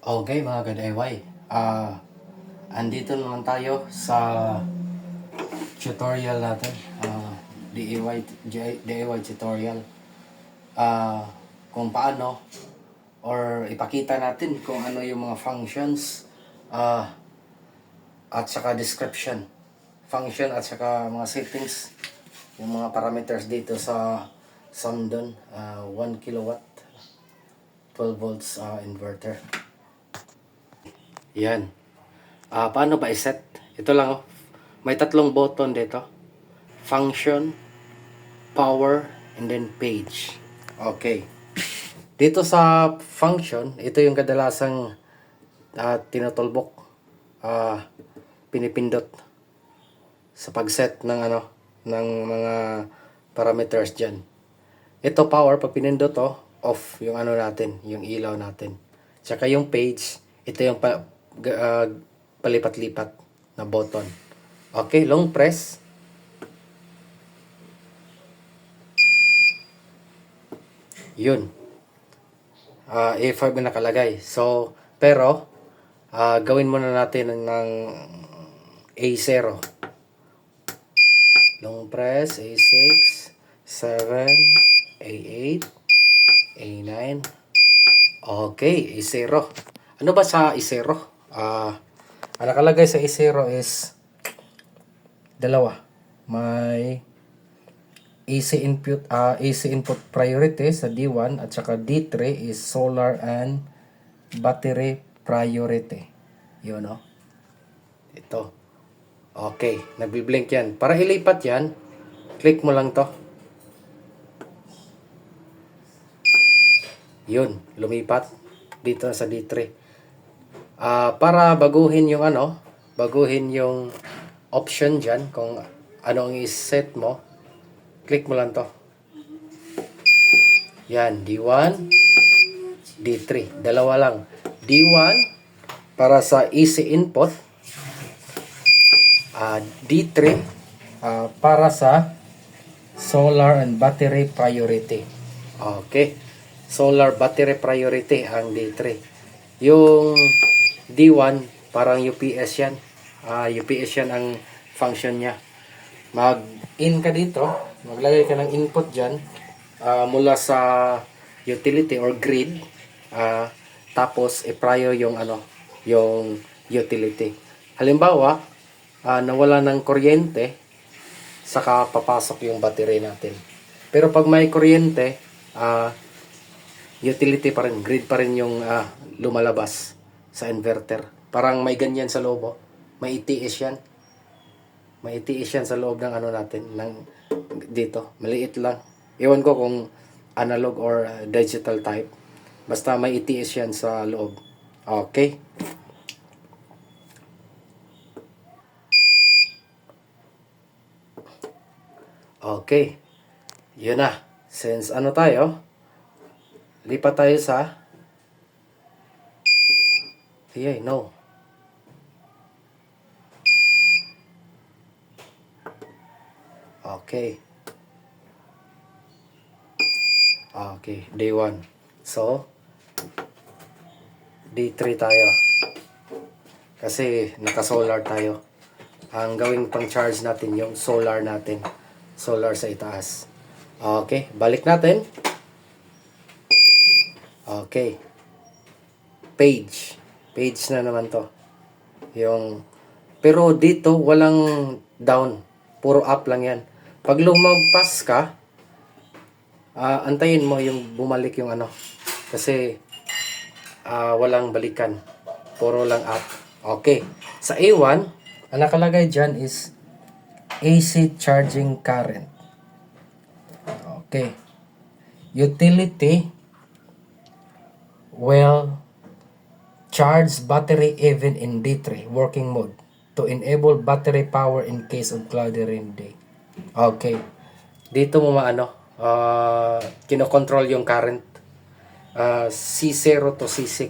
Okay mga ka-DIY, andito naman tayo sa tutorial natin, DIY tutorial, kung paano or ipakita natin kung ano yung mga functions at saka description, function at saka mga settings, yung mga parameters dito sa Sundon 1 kilowatt 12 volts inverter. Yan. Paano ba i-set? Ito lang oh. May tatlong button dito. Function, power, and then page. Okay. Dito sa function, ito yung kadalasang tinutulbok, pinipindot sa pag-set ng ng mga parameters diyan. Ito power, pag pinindot off yung natin, yung ilaw natin. Tsaka yung page, ito yung palipat-lipat na button. Okay, long press. Yun. A5 na nakalagay. So, pero, gawin muna natin ng A0. Long press, A6, 7, A8, A9. Okay, A0. Ano ba sa A0? Ang nakalagay sa A0 is dalawa. May AC input priority sa D1 at saka D3 is solar and battery priority. Yun ito. Okay, nagbi-blink yan. Para ilipat yan, click mo lang to. Yun, lumipat dito sa D3. Para baguhin yung baguhin yung option dyan, kung ano ang i-set mo, click mo lang to. Yan, D1, D3. Dalawa lang. D1 para sa AC input. D3 para sa solar and battery priority. Okay. Solar battery priority ang D3. Yung D1 parang UPS yan. UPS yan ang function niya. Mag-in ka dito, maglagay ka ng input dyan mula sa utility or grid, tapos i-prior yung yung utility. Halimbawa, nawala ng kuryente, saka papasok yung battery natin. Pero pag may kuryente, utility pa rin, grid pa rin yung lumalabas sa inverter. Parang may ganyan sa loob, may ETS yan. May ETS yan sa loob ng natin, ng dito. Maliit lang. Ewan ko kung analog or digital type. Basta may ETS yan sa loob. Okay. Okay. Yun na. Since tayo, lipat tayo sa no. Okay. Okay, day 1. So, day 3 tayo. Kasi naka-solar tayo. Ang gawing pang-charge natin yung solar natin. Solar sa itaas. Okay, balik natin. Okay. Page. Page na naman to. Pero dito walang down. Puro up lang yan. Pag lumagpas ka, antayin mo yung bumalik yung kasi walang balikan, puro lang up. Okay, sa A1 ang nakalagay dyan is AC charging current. Okay, utility will charge battery even in D3 working mode to enable battery power in case of cloudy rain day. Okay, dito mo kinokontrol yung current, C0 to C6.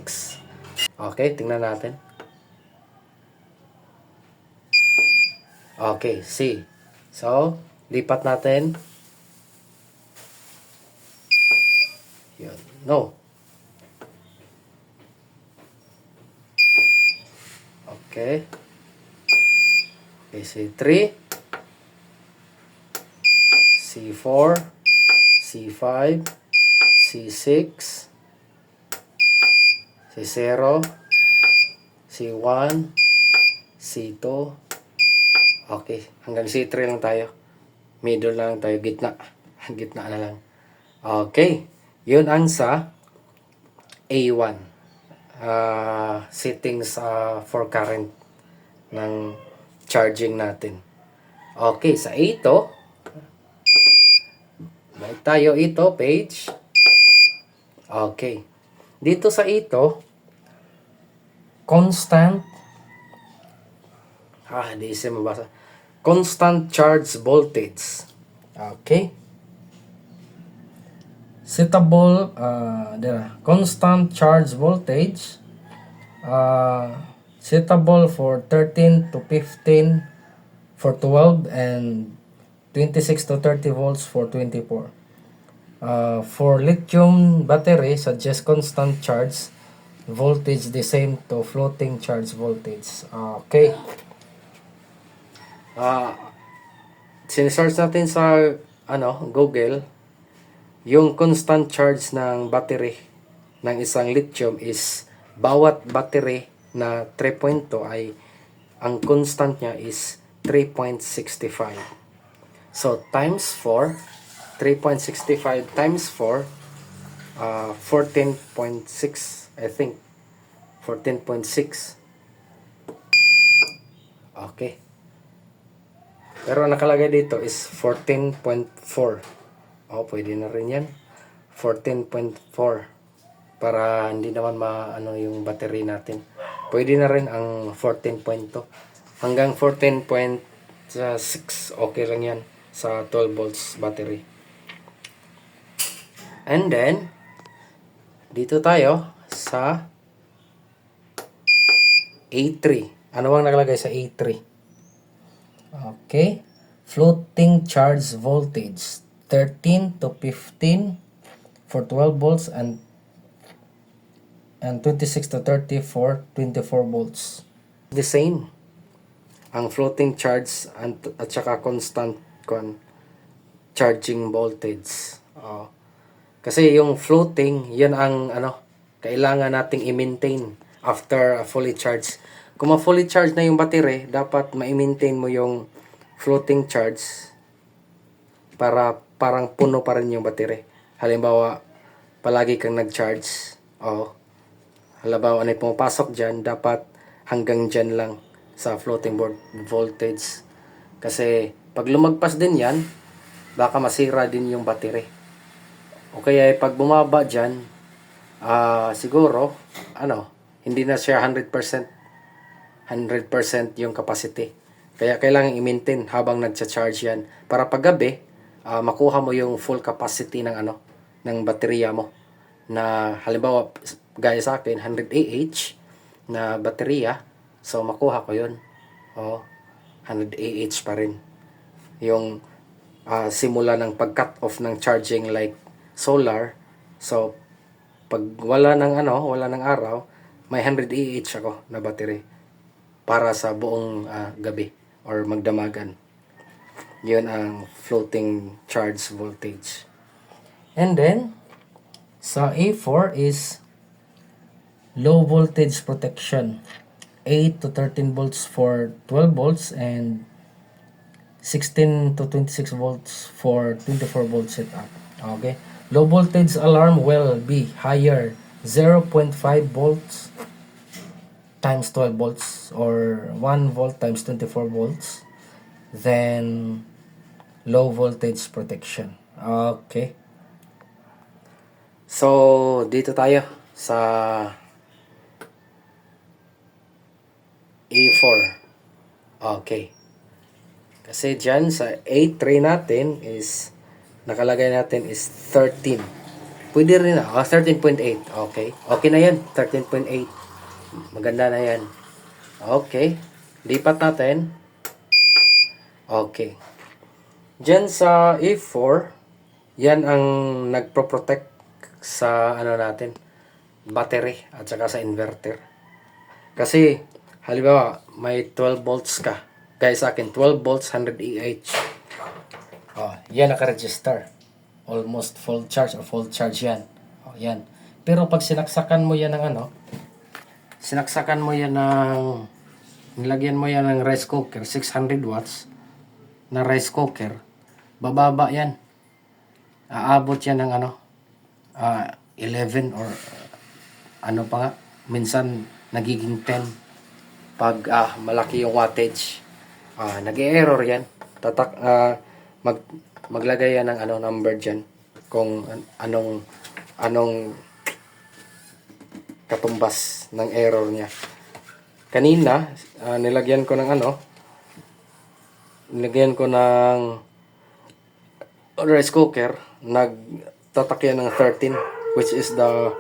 Okay, tingnan natin. Okay, C. So, lipat natin. Yun. No. Okay. Okay, C3, C4, C5, C6, C0, C1, C2. Okay, hanggang C3 lang tayo. Middle lang tayo, gitna. Gitna na lang. Okay, yun ang sa A1. Settings for current ng charging natin. Okay, sa ito, balik tayo ito, page. Okay. Dito sa ito, constant, di siya mabasa. Constant charge voltage. Okay. Settable, constant charge voltage. Settable for 13 to 15 for 12 and 26 to 30 volts for 24. For lithium battery, suggest constant charge voltage the same to floating charge voltage. Okay. Sinesearch natin sa Google, yung constant charge ng battery ng isang lithium is bawat battery na 3.2 ay ang constant niya is 3.65. So times 4, 3.65 times 4, 14.6, I think. 14.6. Okay. Pero nakalagay dito is 14.4. Pwede na rin yan. 14.4. Para hindi naman maano yung battery natin. Pwede na rin ang 14.2. Hanggang 14.6. Okay lang yan sa 12 volts battery. And then, dito tayo sa A3. Ano bang nakalagay sa A3? Okay. Floating charge voltage. 13 to 15 for 12 volts and 26 to 30 for 24 volts. The same. Ang floating charge at saka constant charging voltage. Kasi yung floating, yan ang kailangan nating i-maintain after fully charged. Kung ma-fully charged na yung battery, dapat ma-maintain mo yung floating charge para parang puno pa rin yung battery. Halimbawa, palagi kang nag-charge. Halimbawa, ano yung pumapasok dyan, dapat hanggang dyan lang sa floating voltage. Kasi, pag lumagpas din yan, baka masira din yung battery. O kaya, pag bumaba dyan, siguro, hindi na siya 100% yung capacity. Kaya, kailangan i-maintain habang nagcha-charge yan. Para pag gabi, makuha mo yung full capacity ng ng baterya mo. Na, halimbawa, gaya sa akin, 100 Ah na baterya. So, makuha ko yun. 100 Ah pa rin. Yung simula ng pag-cut off ng charging like solar. So, pag wala ng araw, may 100 Ah ako na battery para sa buong gabi or magdamagan. Yun ang floating charge voltage. And then, sa A4 is low voltage protection. 8 to 13 volts for 12 volts and 16 to 26 volts for 24 volts setup. Okay. Low voltage alarm will be higher 0.5 volts times 12 volts or 1 volt times 24 volts than low voltage protection. Okay. So, dito tayo sa A4. Okay. Kasi dyan sa A3 natin is nakalagay natin is 13. Pwede rin 13.8. Okay. Okay na yan. 13.8. Maganda na yan. Okay. Lipat natin. Okay. Dyan sa A4, yan ang nagpo-protect sa natin, battery at saka sa inverter. Kasi Halimbawa, may 12 volts ka. Kaya sa akin, 12 volts, 100 Ah. Yan naka-register. Almost full charge or full charge yan. Yan. Pero pag sinaksakan mo yan ng nilagyan mo yan ng rice cooker, 600 watts na rice cooker, bababa yan. Aabot yan ng 11 or pa nga, minsan nagiging 10 pag malaki yung wattage. Nag-error yan. Maglagay yan ng number dyan kung anong katumbas ng error niya. Kanina nilagyan ko ng rice cooker, nagtatak yan ng 13, which is the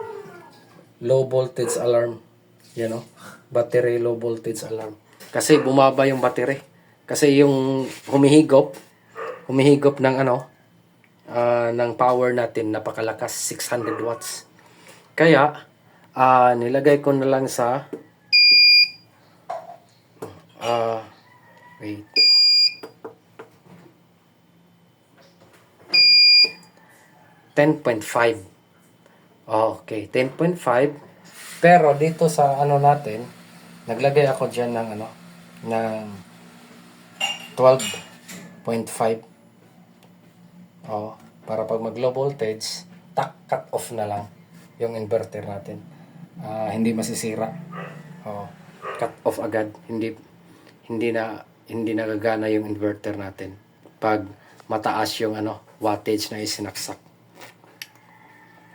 low voltage alarm, battery low voltage alarm. Kasi bumaba yung battery. Kasi yung humihigop ng ng power natin napakalakas, 600 watts. Kaya nilagay ko na lang sa wait. $10.5. Okay, 10.5. Pero dito sa natin, naglagay ako diyan ng ng 12.5. Para pag mag low voltage, cut off na lang yung inverter natin. Hindi masisira. Cut off agad. Hindi nagagana yung inverter natin pag mataas yung wattage na isinaksak.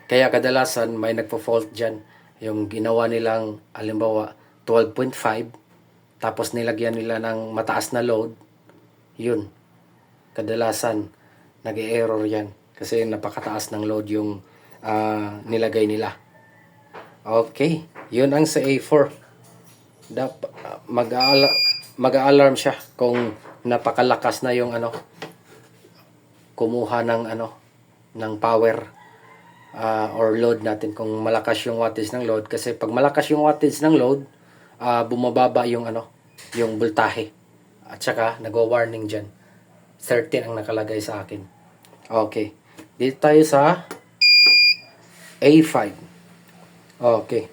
Kaya kadalasan may nagpo-fault dyan. Yung ginawa nilang halimbawa 12.5 tapos nilagyan nila ng mataas na load, yun. Kadalasan nag-error yan kasi napakataas ng load yung nilagay nila. Okay, yun ang sa A4. Mag-a-alarm siya kung napakalakas na yung kumuha ng power or load natin, kung malakas yung wattage ng load. Kasi pag malakas yung wattage ng load, bumababa yung yung voltahe, at saka nagwa-warning dyan. 13 ang nakalagay sa akin. Okay, dito tayo sa A5. Okay,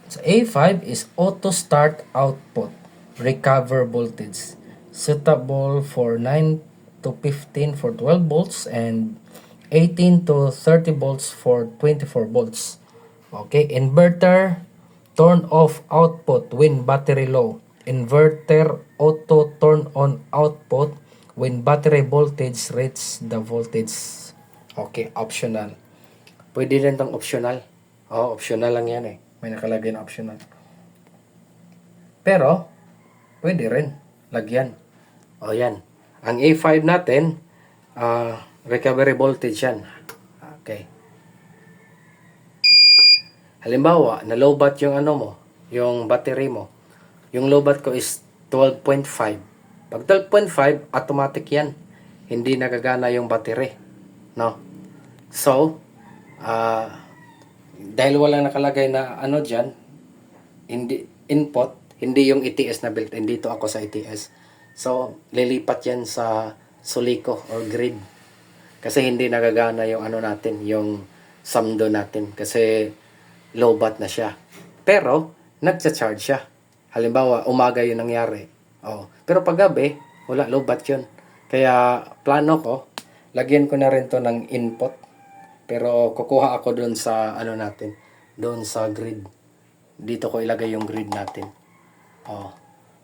so A5 is auto start output recover voltage, suitable for 9 to 15 for 12 volts and 18 to 30 volts for 24 volts. Okay, inverter turn off output when battery low. Inverter auto turn on output when battery voltage reach the voltage. Okay, optional. Pwede rin tong optional. Optional lang yan eh. May nakalagay na optional. Pero, pwede rin lagyan. Yan. Ang A5 natin, recovery voltage yan. Okay. Halimbawa, na-lowbat yung yung battery mo. Yung lowbat ko is 12.5. Pag 12.5, automatic yan. Hindi nagagana yung battery. No? So, dahil walang nakalagay na dyan, hindi yung ETS na built-in. Dito ako sa ETS. So, lilipat yan sa Solico or grid. Kasi hindi nagagana yung natin, yung samdo natin. Kasi lowbat na siya. Pero, nagcha-charge siya. Halimbawa, umaga yung nangyari. Pero pag gabi, wala, lowbat yun. Kaya, plano ko, lagyan ko na rin to ng input. Pero, kukuha ako doon sa, natin, doon sa grid. Dito ko ilagay yung grid natin.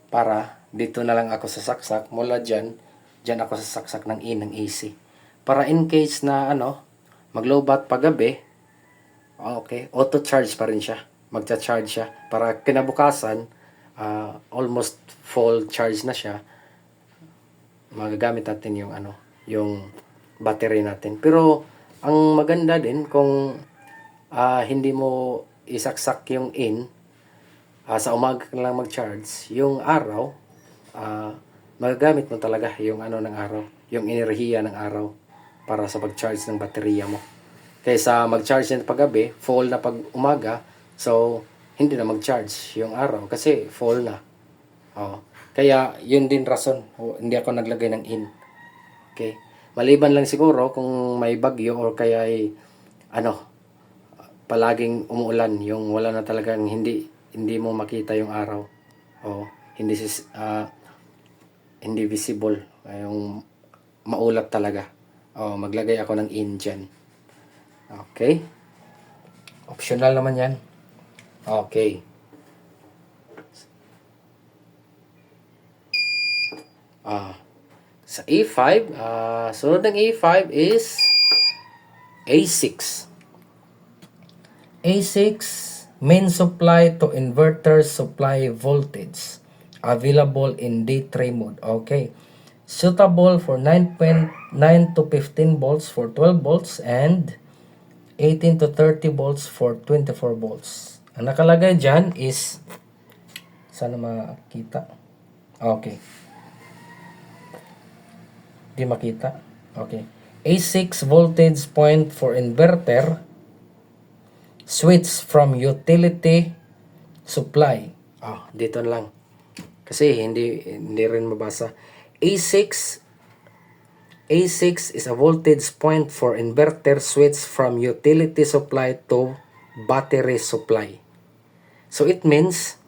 Para, dito na lang ako sasaksak. Mula dyan ako sasaksak ng in, ng AC. Para in case na mag-lowbat paggabi, okay, auto charge pa rin siya. Magcha-charge siya para kinabukasan almost full charge na siya. Magagamit natin yung yung battery natin. Pero ang maganda din kung hindi mo isaksak yung in, sa umaga ka lang mag-charge, yung araw magagamit mo talaga yung ng araw, yung enerhiya ng araw para sa pag-charge ng baterya mo. Kaysa mag-charge yan pag gabi, full na pag umaga, so hindi na mag-charge yung araw kasi full na. Kaya yun din rason, hindi ako naglagay ng in. Okay? Maliban lang siguro kung may bagyo or kaya ay palaging umuulan, yung wala na talagang hindi mo makita yung araw. Hindi visible, yung maulap talaga. Maglagay ako ng in dyan. Okay? Optional naman yan. Okay. Sa A5, sunod ng A5 is A6. A6, main supply to inverter supply voltage. Available in D3 mode. Okay. Suitable for 9.9 to 15 volts for 12 volts and 18 to 30 volts for 24 volts. Ang nakalagay dyan is, sana makita. Okay. Di makita. Okay. A6 voltage point for inverter. Switch from utility supply. Dito lang. Kasi hindi rin mabasa. A6 is a voltage point for inverter switch from utility supply to battery supply. So it means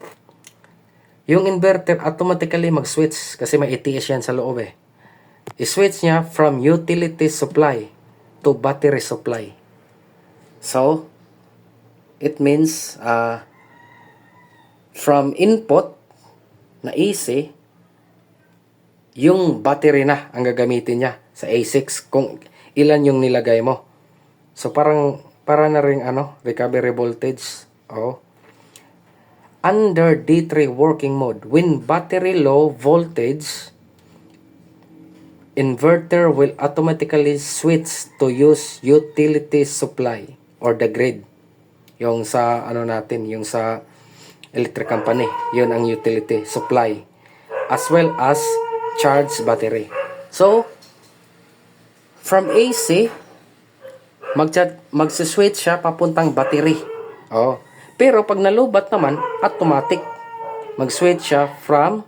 yung inverter automatically mag-switch kasi may ATS yan sa loob eh. I-switch niya from utility supply to battery supply. So it means from input na AC, yung battery na ang gagamitin niya sa A6 kung ilan yung nilagay mo. So para na ring recovery voltage. Under D3 working mode, when battery low voltage, inverter will automatically switch to use utility supply or the grid. Yung sa yung sa electric company, yun ang utility supply, as well as charge battery. So from AC magse-switch siya papuntang battery. Pero pag nalubat naman, automatic mag-switch siya from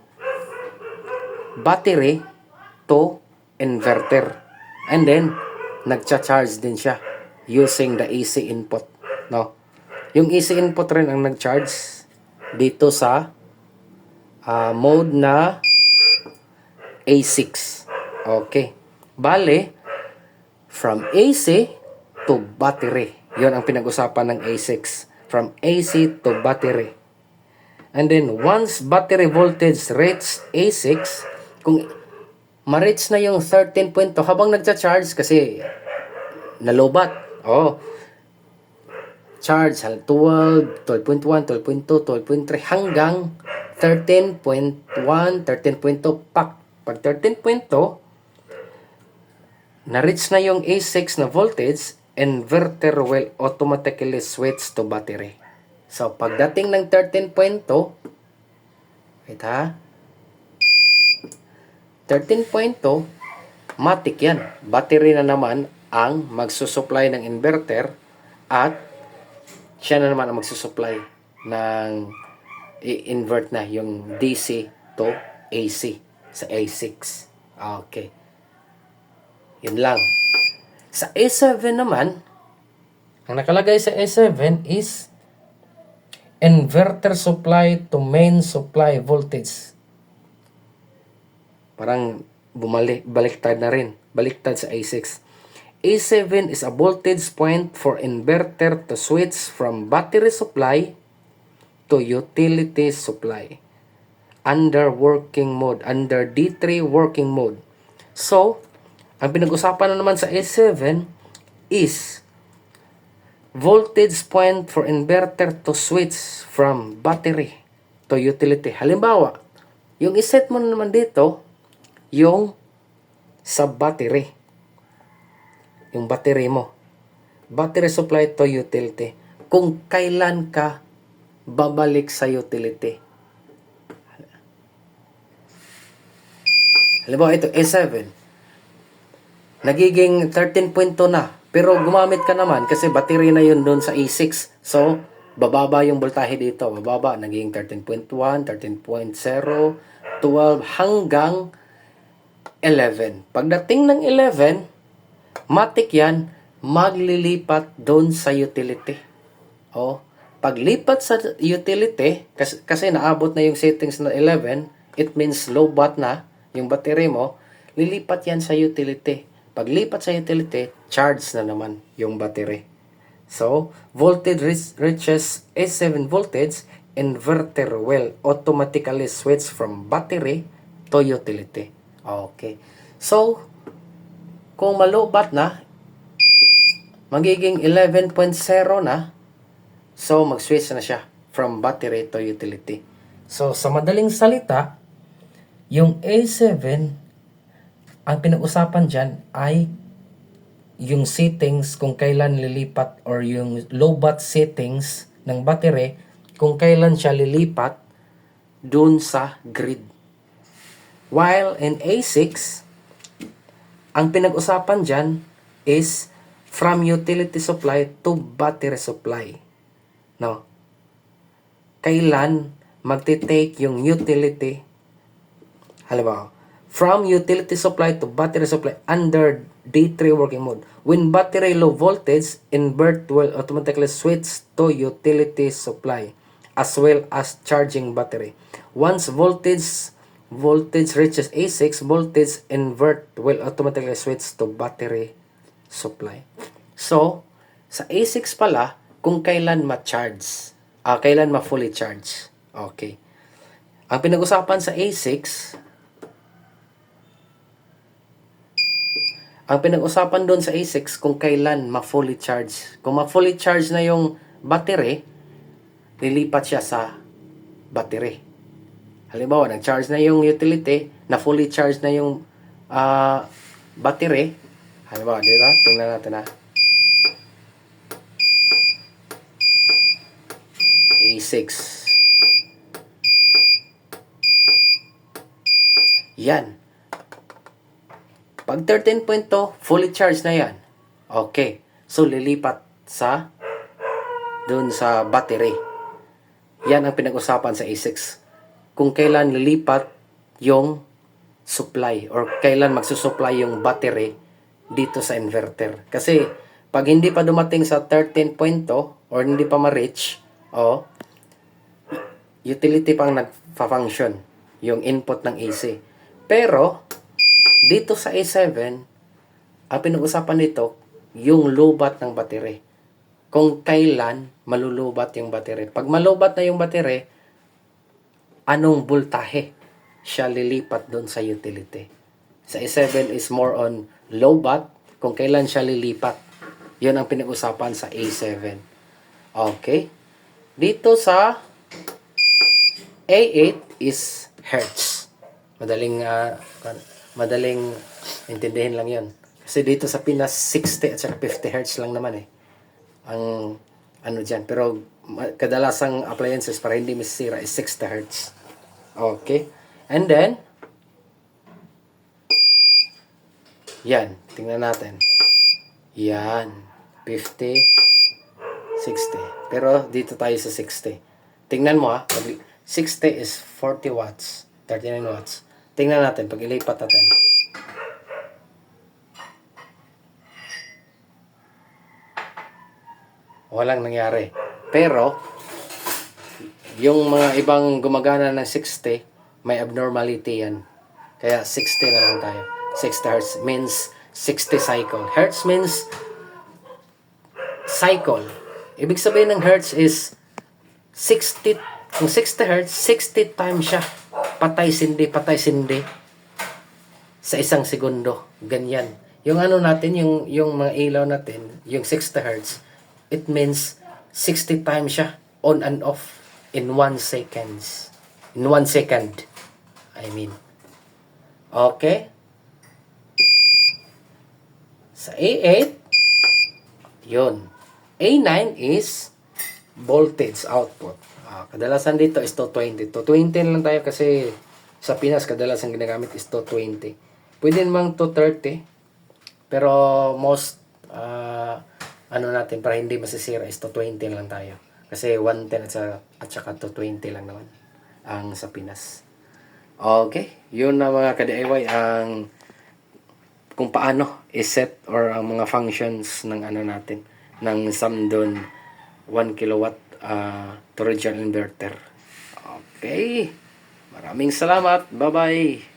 battery to inverter. And then nagcha-charge din siya using the AC input, no? Yung AC input rin ang nag-charge dito sa mode na A6. Okay. Bale, from AC to battery. Yon ang pinag-usapan ng A6. From AC to battery. And then, once battery voltage reach A6, kung ma-reach na yung 13.2 habang nagcha-charge kasi nalobat. Charge 12, 12.1, 12.2, 12.3 hanggang 13.1, 13.2 pak. Pag 13.2 na-reach na yung A6 na voltage, inverter will automatically switch to battery. So pagdating ng 13.2, wait ha, 13.2, matik yan. Battery na naman ang magsusupply ng inverter at siya na naman ang magsusupply ng i-invert na yung DC to AC sa A6. Okay. Yun lang. Sa A7 naman, ang nakalagay sa A7 is inverter supply to main supply voltage. Parang baliktad na rin. Baliktad sa A6. A7 is a voltage point for inverter to switch from battery supply to utility supply under working mode, under D3 working mode. So, ang pinag-usapan na naman sa A7 is voltage point for inverter to switch from battery to utility. Halimbawa, yung iset mo naman dito, yung sa battery. Yung battery mo. Battery supply to utility. Kung kailan ka babalik sa utility. Halimbawa, ito, A7. Nagiging 13.2 na. Pero gumamit ka naman kasi battery na yun doon sa A6. So, bababa yung voltahe dito. Bababa, naging 13.1, 13.0, 12, hanggang 11. Pagdating ng 11, matik yan, maglilipat doon sa utility. O, paglipat sa utility, kasi naabot na yung settings na 11, it means low bat na yung battery mo, lilipat yan sa utility. Paglipat sa utility, charge na naman yung battery. So, voltage reaches A7 voltage, inverter will automatically switch from battery to utility. Okay. So, kung malubat na, magiging 11.0 na, so mag-switch na siya from battery to utility. So, sa madaling salita, yung A7, ang pinag-usapan dyan ay yung settings kung kailan lilipat, or yung low bat settings ng battery kung kailan siya lilipat dun sa grid. While in A6, ang pinag-usapan dyan is from utility supply to battery supply. No? Kailan magte-take yung utility, halimbawa, from utility supply to battery supply under D3 working mode. When battery low voltage, invert will automatically switch to utility supply as well as charging battery. Once voltage reaches A6, voltage invert will automatically switch to battery supply. So, sa A6 pala, kung kailan ma-charge, kailan ma-fully charge. Okay. Ang pinag-usapan sa A6, ang pinag-usapan doon sa A6 kung kailan ma-fully charge. Kung ma-fully charge na yung battery, lilipat siya sa battery. Halimbawa, nag-charge na yung utility, na fully charge na yung battery. Halimbawa, dito, tingnan natin ha. A6. Yan. Pag 13.2, fully charged na yan. Okay. So, lilipat sa dun sa battery. Yan ang pinag-usapan sa A6. Kung kailan lilipat yung supply, or kailan magsusupply yung battery dito sa inverter. Kasi, pag hindi pa dumating sa 13.2, or hindi pa ma-reach, utility pang nagfa-function yung input ng AC. Pero, dito sa A7, ang pinag-usapan nito, yung lobat ng battery. Kung kailan malulubat yung battery. Pag malubat na yung battery, anong voltahe siya lilipat doon sa utility. Sa A7 is more on lobat, kung kailan siya lilipat. Yun ang pinag-usapan sa A7. Okay? Dito sa A8 is hertz. Madaling intindihin lang yun. Kasi dito sa Pinas, 60 at 50 Hz lang naman ang ano dyan. Pero kadalasang appliances para hindi masisira is 60 Hz. Okay. And then, yan. Tingnan natin. Yan. 50, 60. Pero dito tayo sa 60. Tingnan mo 60 is 40 watts. 39 watts. Tingnan natin, pag ilipat natin. Walang nangyari. Pero, yung mga ibang gumagana ng 60, may abnormality yan. Kaya 60 na lang tayo. 60 Hz means 60 cycle. Hertz means cycle. Ibig sabihin ng Hertz is 60, kung 60 Hz, 60 times siya. Patay sindi sa isang segundo. Ganyan. Yung ano natin, yung mga ilaw natin, yung 60 Hz, it means 60 times siya on and off in 1 seconds. In 1 second. I mean. Okay? Sa A8, yun. A9 is voltage output. Kadalasan dito is 220. 220 lang tayo kasi sa Pinas kadalasan ginagamit is 220. Pwede namang 230. Pero most ano natin para hindi masisira is 220 lang tayo. Kasi 110 at saka 220 lang naman ang sa Pinas. Okay, yun na mga ka-DIY ang kung paano i-set or ang mga functions ng ano natin ng Samdon 1 kilowatt Torregian inverter. Okay. Maraming salamat. Bye-bye.